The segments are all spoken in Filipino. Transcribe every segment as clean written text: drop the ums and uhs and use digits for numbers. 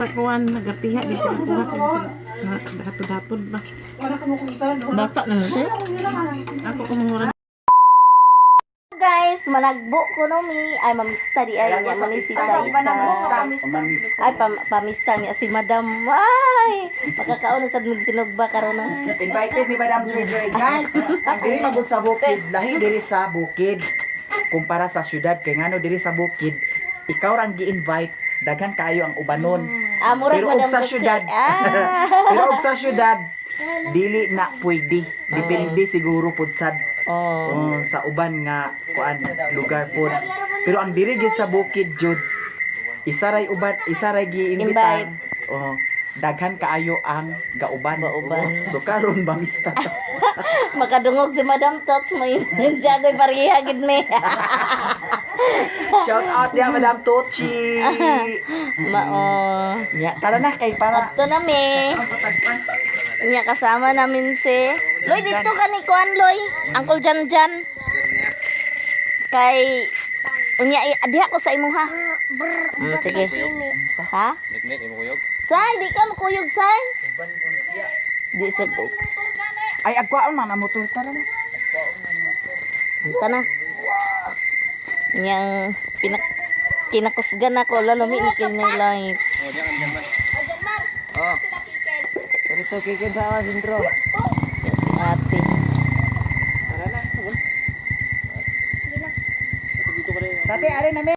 Kuan nagatiha di sila kuha na dahatod-hatod ba. Bata na siya. Ako kumura. Guys, managbo ko no mi ay mamista di ay niya manisita ay pamista niya si Madam. Ay, makakaon sa magsinugba karon na. Invited ni Madam Joy guys. Ang diri magud sa bukid, lahi diri sa bukid. Kumpara sa syudad kay ngano diri sa bukid, ikaw rang gi-invite, daghan kaayo ang ubanon. Murag Pero og Madam sa Lucy. syudad, pero og sa syudad dili na pwede. Depende siguro pud sad. Oh. Sa uban nga kuan lugar pod. Pero ang diri gyud sa bukid jud, isa ray gi-imbitan. Oh, daghan kaayo ang gauban. So karon bangista. Makadungog si Madam Tots mo yun. Jagoy pariha gid me. Shout out ya Madam Tochi. Mao. Ya, tara na kay para. Adto na me. Nya kasama namin si Loy dito ka ni Kuan Loy. Uncle Janjan. Kay unya diha ko sa imo ha. Sige. Ha? Say, di ka makuyog say. Di sa ko. Ay agwaon man ang motor tara na. Tana. Yang kinakusgan ako lalo mi ikin ng langit. Oh. Dito kikin sa sintro. Yan si ate. Tati are na me.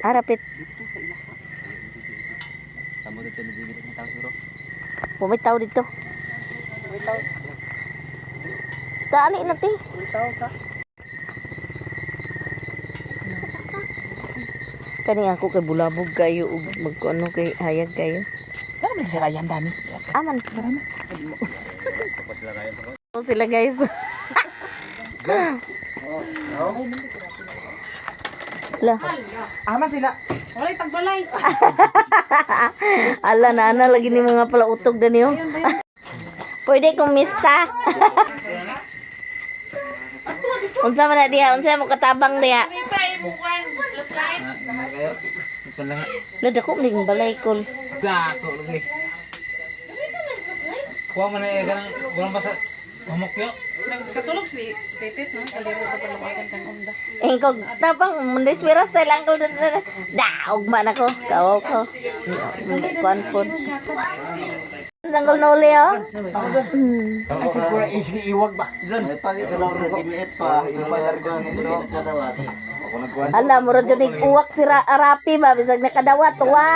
Arapit. Pumitaw dito. Sali na ti. Kani ako kay bulabog kayo ug magkuano kay hayag kayo. Ano man si Ryan dami? Aman. Sila guys. Lah. Aman sila. Walay tagbalay. Ala na lagi ni mga palautog dani oh. Pwede kong mista. Unsa man na diha? Unsa mo katabang diha? Ladako ning balay kol. Dato lagi. Kuha man na kanang bulan pa sa mamokyo. Nagkatulog si Titit no, kaliro ka palawakan kang onda. Engkog tapang munday swera style angkol daog man ako. Kaw ko. Kuan pod. Tanggol na uli oh. Ay siguro isgi iwag ba? Ay pagi sa daw rin imiit pa. Inumayar ko sa mga kadawat. Ala mo ron jud uwak si Rapi ba bisag nakadawat wa.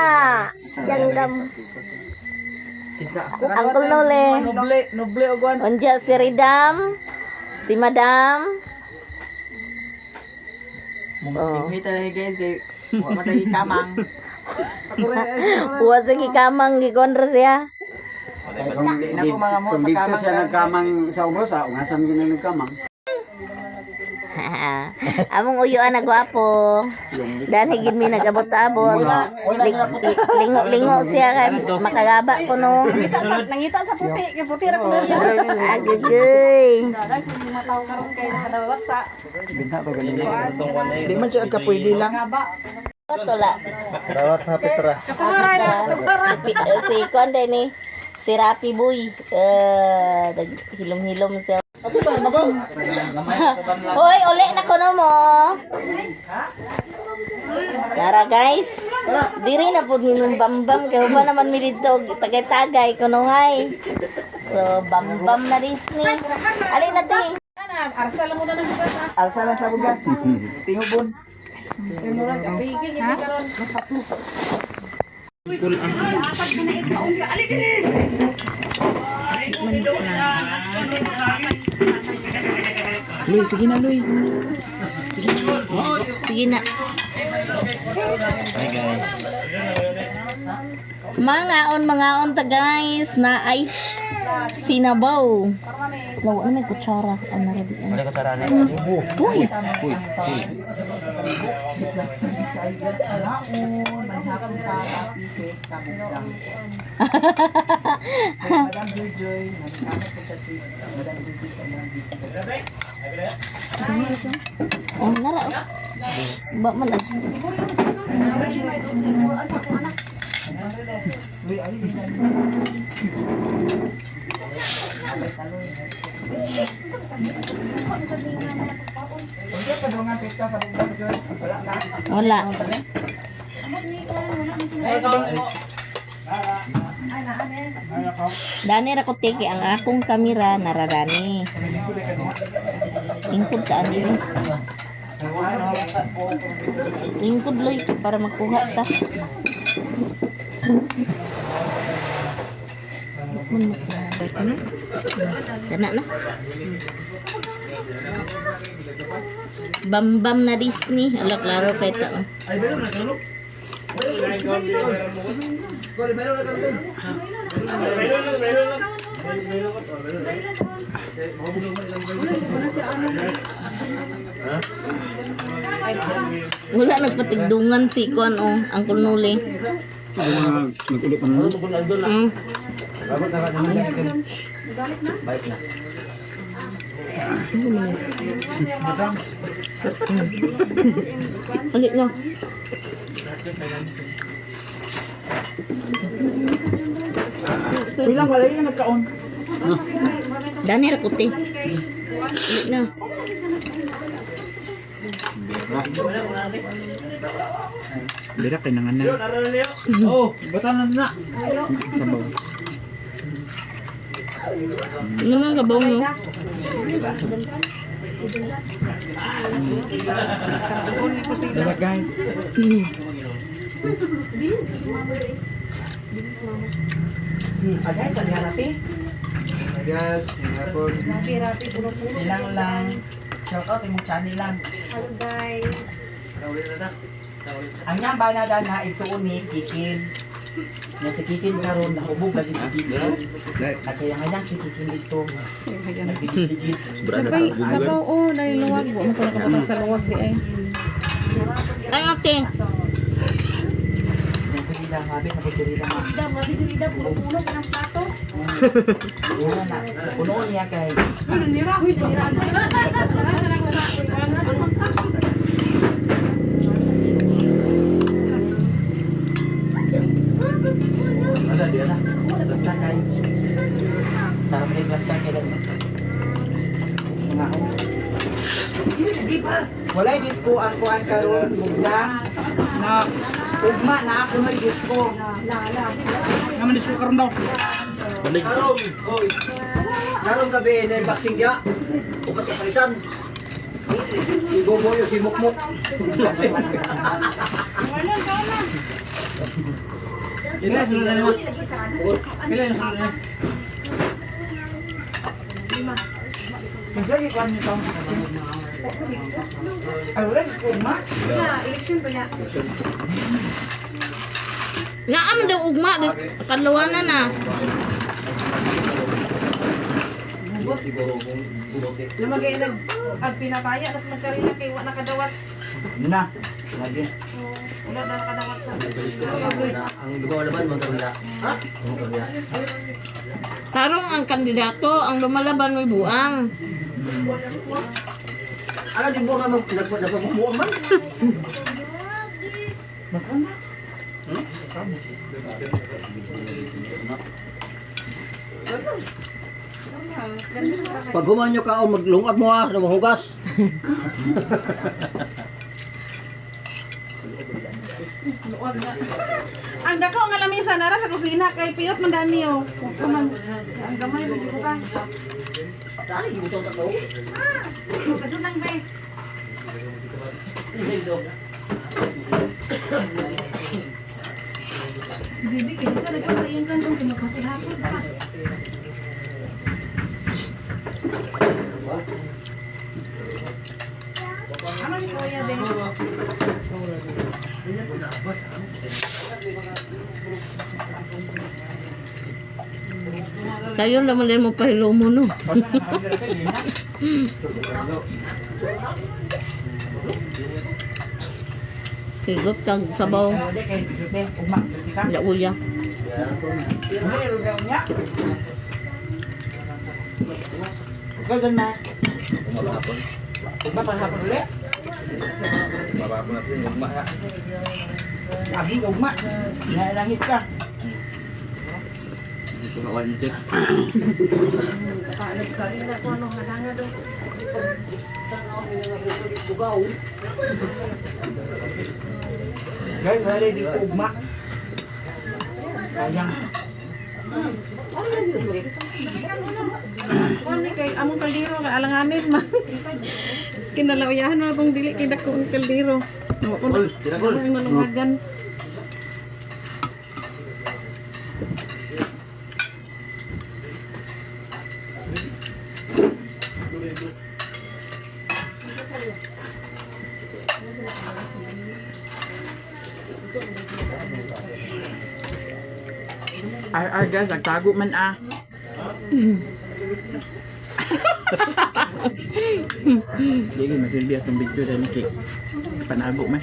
Janggam. Angkol na uli. Noble ogwan. Unja si Ridam, si Madam. Imita na guys kay wa matay kamang. Uwa sa gikamang gikontra siya. Nako mga mo sa Dito kamang. siya nagkamang sa umos, ungasan gina nagkamang. Among uyuan na gwapo. Dan higid mi nagabot-abot. Lingo siya kay makagaba ko no. Nangita sa puti, kay puti ra ko niya. Agagay. Dahil sa mga tao karon kay nakadawat sa Binta to ganyan. Di man siya ka pwede lang. Tola. Dawat ha Petra. Si Konde ni si Rapi Boy. Hilom-hilom siya. Hoy, uli na ko no mo. Tara guys. Diri na po minun bambam kaya ba naman mi dito tagay-tagay kunuhay. So bambam na Disney. Alin na ti? Alsa lang sa bugas. Tingubon. Luy, sige na Luy. Sige na. Hi guys. Mangaon ta guys na ay sinabaw. Lawa na may kutsara. Ano na rin? Wala ko sarane. Uy! Oh, nara. Ba man ah. Wala. Dani ra ko teke ang akong kamera naradani. Ingkod ta ani. Ingkod loy para magkuha ta. Kana na. Bambam na Disney. Ala klaro kay ta. Wala nagpatigdungan si Kuan ang kunuli. Bait na. Ulit no. Bilang wala yung nagkaon. Dani ra puti. Ulit na. Dira kinangan na. Oh, batanan na. Sabaw. Ano nga kabaw mo? Dira guys. Agay, kanya natin. Yes, hapon. Rapi, puro-puro. Ilang lang. Shout out, yung channel lang. Hello guys. Ang yang banada na isuon ni Kikin. Na si Kikin karon nahubog lagi si Kikin. At kaya nga si Kikin dito. Nagdigit-digit. Nabaw nailuwag mo. Ano pala kapatang sa luwag di ay. Ay ate. Nagpilila, mabi na pagpilila nga. Mabisirida, puno-puno ka ng plato. Una na. Punoon niya kay. Wala, di na. Basta kay. Tara mo yung basta kay. Wala yung disco ang kuhan karon mugda na ugma na ako na yung disco. Naman disco karon daw. Karong gabi na boxing dia. Ukat ka palitan. Si Bobo yung si Mukmuk. Kailan sunod na naman? Kailan sunod na? Kasi kuhan nito. Ay, wala yung ugma. Naam daw ugma kadlawanan na. Namagay ang pinapaya tapos magkarina kay wala nakadawat. Na. Lagi. Wala na nakadawat sa. Ang dumawa naman maganda. Ha? Tarong ang kandidato ang lumalaban may buang. Ano di mo nga nagpapumuha man? Pag humanyo ka o maglungag mo na mahugas. Ang dako nga lamisa nara sa kusina kay piyot man dani oh. Ang gamay lagi ko ka. Dali yung butong tatlo. Kadto lang be. Bibi kita sa nagpapalayan kan kung kinakapihapon pa. Aman ko ya be. Kayo naman din mo pahilo mo no. Higot kag sabaw. Ya uya. Ikaw dyan na. Ugma panghapon ulit. Mapapon natin yung ugma ha. Abi, ugma. Nalangit ka. Dito ka one check. Guys, nalay di ko ugma. Sayang. Ano kay among kaldero kay alanganin man. Kinalawayahan na tong dili kay dako ang kaldero. Ako yung malungagan. Guys, nagtago man ah. Hindi masilbi atong video dahil niki panago man.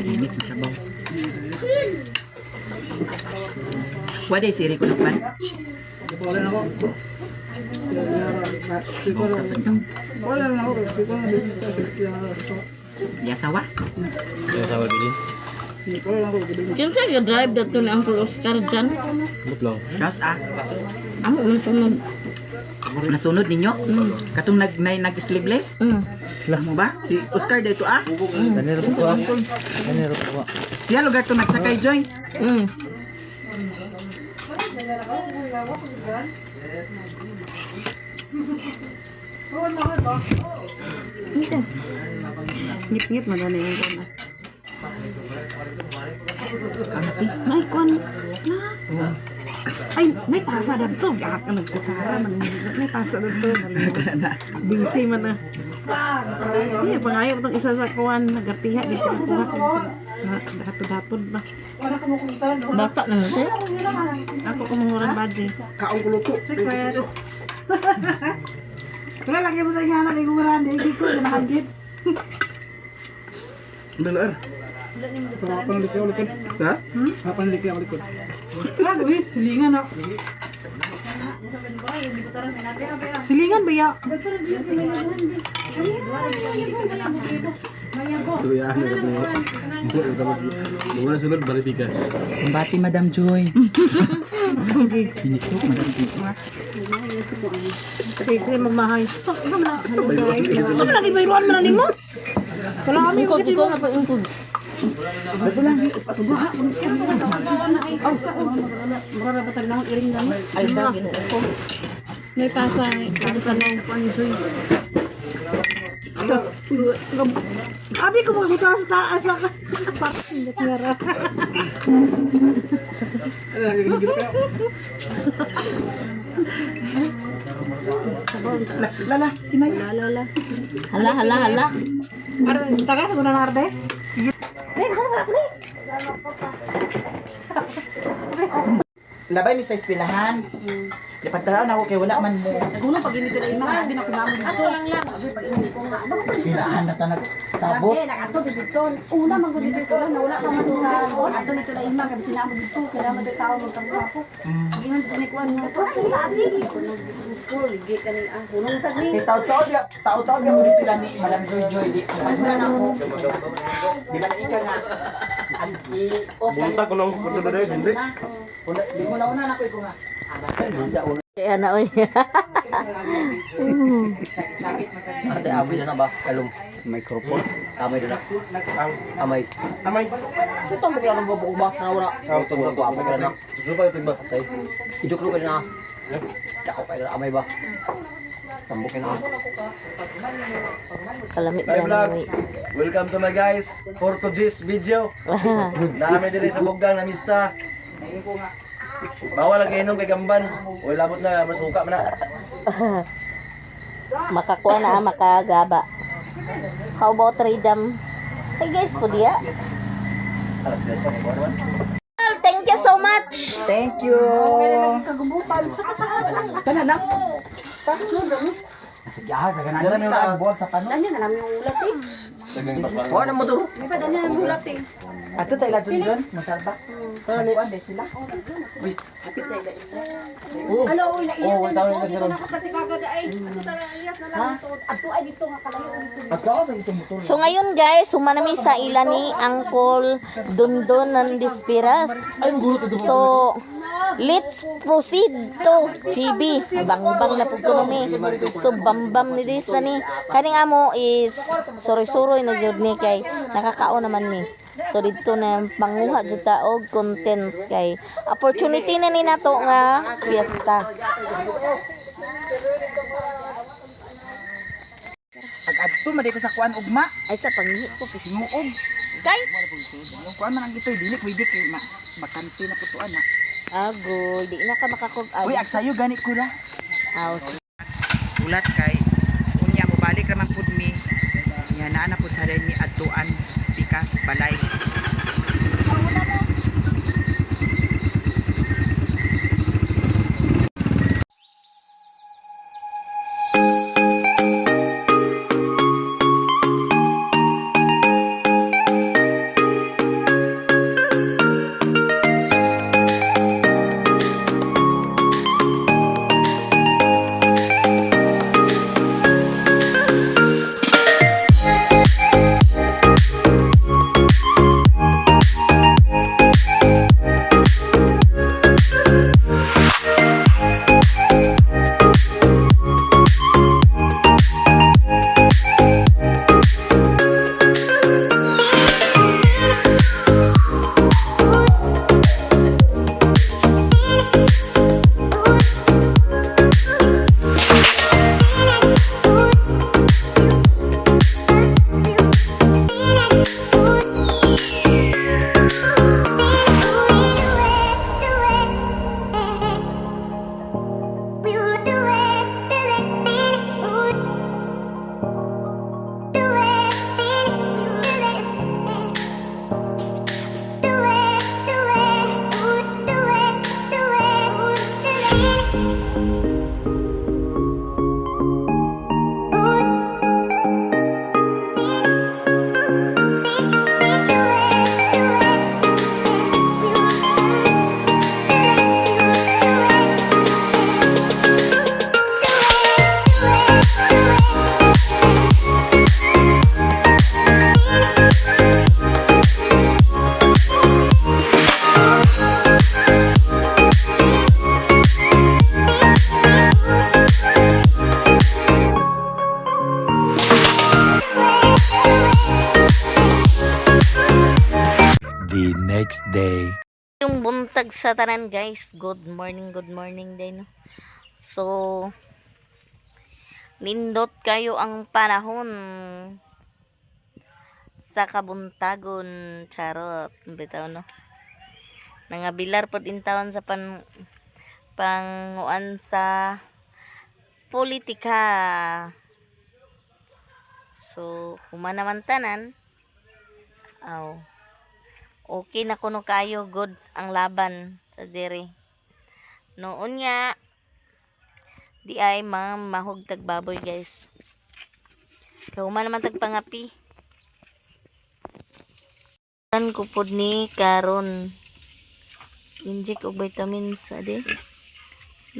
Limit na sabaw. Wala yung siri ko na pan. Wala na ako. Wala na ako. Yasawa. Yung sawa bilin. Kinsa yung drive dato ni Uncle Oscar dyan? Butlong. Just ah. Amo man sunod. Nasunod ninyo? Katong nag-sleeveless? Lah mo ba? Si Oscar dito ah? Tanero po ah. Tanero po ah. Siya lugar to nagsakay Joy. Ngit-ngit man dani yung kuna. May kon na. Ay, may tasa dito. Gahap ka nagkutsara man. May tasa dito. Busy man na. Iya, pangayo itong isa sa kuwan. Nagartiha. Di sila kuha. Dahatod-hatod ba? Bata na natin. Ako kumurang badge. Kaong kuluto. Secret. Wala lagi mo sa inyana. May kumurang. Di ko. Nahagit. Bener. Papanlik ako likod. Ha? Papanlik ako likod. Ano eh? Silingan na. Silingan ba ya? Tuyahan na kasi. Muna sunod balibigas. Kumbati Madam Joy. Piniktok Madam Joy. Kasi magmahay. Ano na? Ano lagi mayroon mo na nimo? Wala kami Ikaw, ikaw na pa yung food. Mura ba tag nang iring lang? Ay, bagay na. May tasa ng panjoy. Abi ko mo bitaw sa taas sa pasingat ngara. Lala, kinay. Hala, hala, hala. Ara taga sa na arde. Labay ni sa eskwelahan. Napagtaraw na ako kay wala man mo. Nagulo pag ini kada ima, abi na kunamo dito. Ato lang lang, abi pag ini ko nga. Eskwelahan na tanag tabot. Nakato dito. Una man gud dito sa na wala pa matunan. Ato dito na imang kasi sinamo dito kaya man dito tao magtampo. Ginan dito ni kuan mo. Abi ko ligi kani ang punong sa ni. Tao-tao dia mo dito lani Madam Joy di. Wala na ako. Di ba ika nga? Anti Bunta ko lang punta na dahil, hindi. Di mo na una na ko iko nga. Ah, basta Kaya na, oy. Ate, amoy na ba? Kalong. Microphone. Amoy na. Amay. Amay. Ito ang bigla ng babok ba? Nawala. Ito ang babok na. Susupa yung pigba. Iduklo ka na. Dako kayo amay ba? Tambukin na. Kalamit Bye na vlog. namin. Welcome to my guys. For today's video. Dami din sa bugang na mista. Bawal ang inom kay Gamban. Uy, labot na. Masuka man na. Makakuha na, makagaba. How about Tridam? Hey guys, po diya. Thank you so much. Thank you. Tanan na. Sige, sa na bol sa panon. Danya na lang yung ulat eh. Kuha na mo to. May pa danya yung ulat eh. Ato tayo lang dyan, masalba. Kuan de sila. Ano, uy, naiyas na dito. Dito na ako sa Tikagada ay. Ano talaga, iyas na lang dito. Ato ay dito nga kalayo dito. At ako sa itong motor. So ngayon guys, sumanami sa ila ni Uncle Dondon ng Dispiras. So, let's proceed to GB. Bangbang na po kami. So, bambam ni this na ni. Kaning amo is suroy-suroy na jud ni kay nakakaon naman ni. So, dito na panguha jud ta og content kay opportunity na ni nato nga fiesta. Ag-adto man ko sa kuan ugma. Ay sa panghi ko Sinuog. kay Yung kuan man ang ito'y dili pwede kay makanti na putuan na. agoy di na ka makakog Uy, agsayo gani ko ra. aw. Ulat kay unya mo balik ra man pud mi. Nya naa na pud sa din mi adtuan pikas balay. next day. Yung buntag sa tanan guys, good morning day no. So nindot kayo ang panahon sa kabuntagon, charot bitaw no. Nangabilar pod in taon sa panguan sa politika. So humana man tanan. Aw. Okay na kuno kayo, good ang laban sa diri. Noon nga di ay mahugtag baboy guys. Kauman naman tagpangapi. Tan ko pod ni karon. Inject og vitamins ade.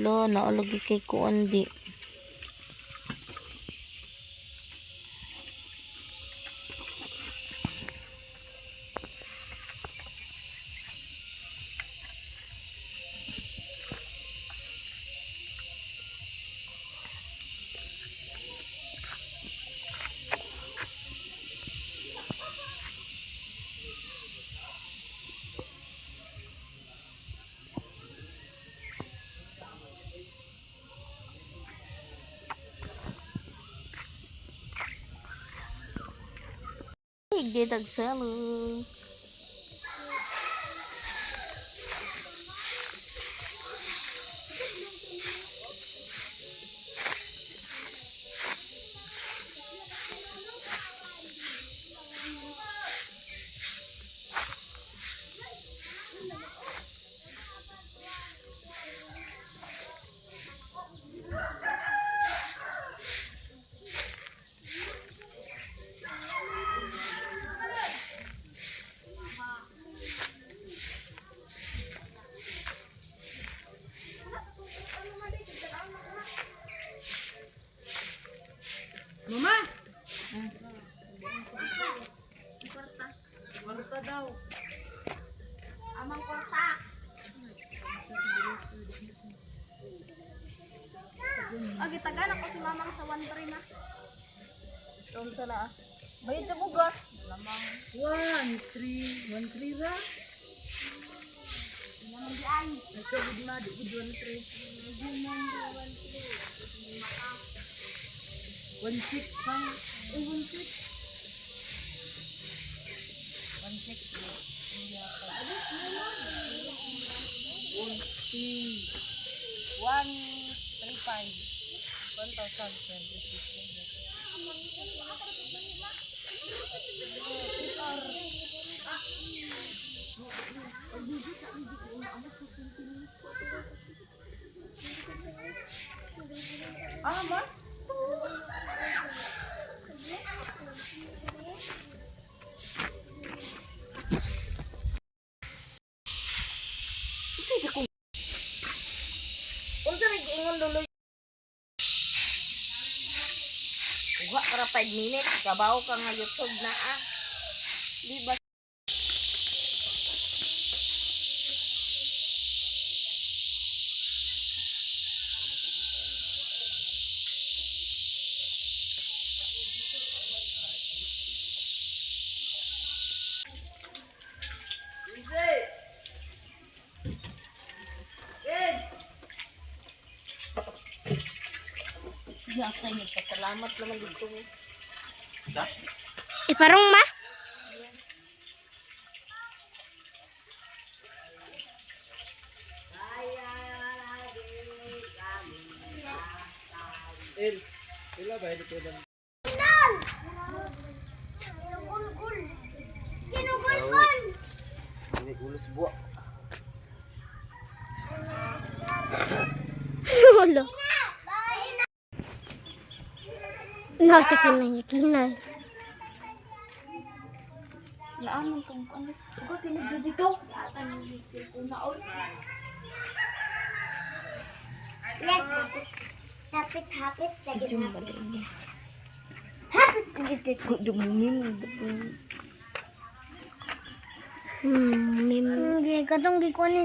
Lo naulog kay kuan di. tagsalo. Mama! Agi tagan ako si mamang sa 1-3 na. Doon sa na. Bayad sa bugas. 1-3 ra. Ito, gudma, di gud 1-3. 1-6 pa. Uy, 1-6. Unsa rin ingon duloy? Uwa para 5 minutes. Kabaw ka nga YouTube na ah. Di ba? Yata niyo, salamat naman dito. Iparong ma? Ini ulos buak. Wala. Nakasakin na yakinay. Laan mo kung ano. Ako sinigda dito. Atan yung cellphone na all. Yes. Hapit. Lagi hapit. Hapit. Mim. Katong gikuan ni